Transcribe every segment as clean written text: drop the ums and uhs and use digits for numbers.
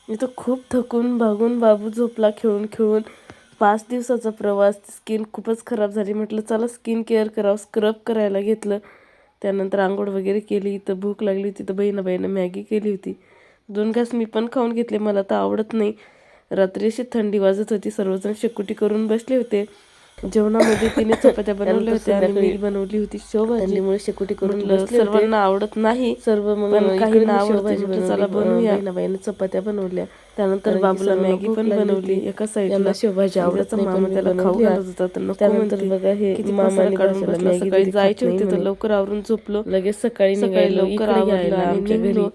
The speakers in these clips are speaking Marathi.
मी तर खूप थकून भागून बाबू झोपला खेळून खेळून. 5 दिवसाचा प्रवास. स्किन खूपच खराब झाली. म्हटलं चला स्किन केअर करावं. स्क्रब करायला घेतलं. त्यानंतर अंघोळ वगैरे केली. इथं भूक लागली होती तर बहिणाबाईनं मॅगी केली होती. 2 घास मी पण खाऊन घेतले. मला तर आवडत नाही. रात्री अशी थंडी वाजत होती. सर्वजण शेकोटी करून बसले होते. जेवणामध्ये तिने चपात्या बनवल्या होत्या आणि मी बनवली होती शेवभाजी. थंडीमुळे शेकोटी करून बसले. सर्वांना आवडत नाही सर्व, मग काही शेवभाजी बनवली. चला बनवूया. बहिणाबाईने चपात्या बनवल्या. त्यानंतर बाबूला मॅगी पण बनवली. एका साईडला शेवभाजी आवडत नाही मामा त्याला खाऊ घालत होता तर नको म्हणते. बघा हे मामाने काढून बसला. सकाळी जायचे होते तर लवकर आवरून झोपलो. लगेच सकाळी लवकर आवरलं आणि आमच्या घरी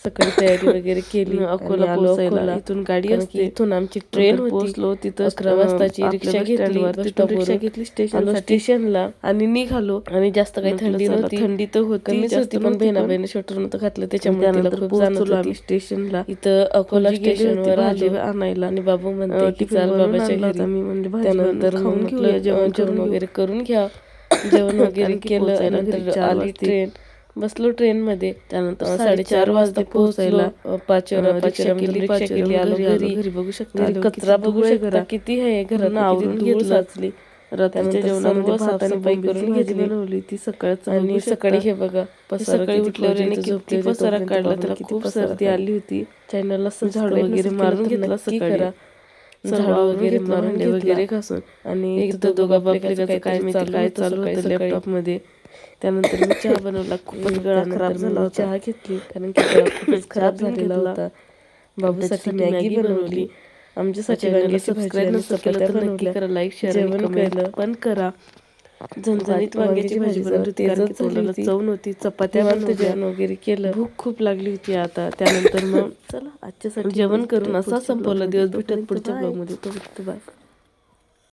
सकाळी तयारी वगैरे केली. अकोला पोहोचायला इथून गाडी असते. इथून आमची ट्रेन पोहोचलो. तिथं 11 वाजताची रिक्षा घेतली. रिक्षा घेतली स्टेशनला आणि निघालो. आणि जास्त काही थंडी नव्हती. थंडी तर होती जास्त, पण बहिणाबाईने स्वेटर नव्हतं घातलं त्याच्यामुळे तिला खूप पोहोचलो आम्ही स्टेशनला. इथं अकोला स्टेशनवर आलो आणायला आणि बाबू म्हणते चाल बाबाच्या घरी. मी म्हणजे त्यानंतर खाऊन घेऊया, जेवण वगैरे करून घ्या. जेवण वगैरे केलं. नंतर आली ट्रेन. बसलो ट्रेनमध्ये. त्यानंतर 4:30 वाजता पोहोचायला. रिक्षा केली आलो घरी. बघू शकता कचरा बघू शकता किती आहे. घरात आवरून घेतलं. रात्रीच्या जेवणामध्ये साफसफाई करून घेतली बनवली ती सकाळचं. आणि सकाळी हे बघा सकाळी उठल्यावर किती पसारा काढला. त्याला खूप सर्दी आली होती. चॅनलला झाडू वगैरे मारून घेतला सकाळी. झाडू वगैरे मारून वगैरे घासून. आणि एकदा दोघा बापलेकाचं काय चालू होतं लॅपटॉपमध्ये. त्यानंतर मी चहा बनवला. खूपच गळा खराब झाला होता. चहा घेतली कारण की गळा खूपच खराब झालेला होता. बाबूसाठी मॅगी बनवली. आमच्यासाठी वांग्याची सबस्क्राईब नसेल केलं तर नक्की करा. लाईक शेअर आणि कमेंट पण करा. झणझणीत वांग्याची भाजी बनवली होती कारण की तोंडाला चव नव्हती. चपात्या बनवल्या, जेवण वगैरे केलं. भूक खूप लागली होती आता. त्यानंतर मग चला आजच्यासाठी जेवण करून असा संपवला दिवस. भेटत पुढच्या ब्लॉगमध्ये. तो बाय.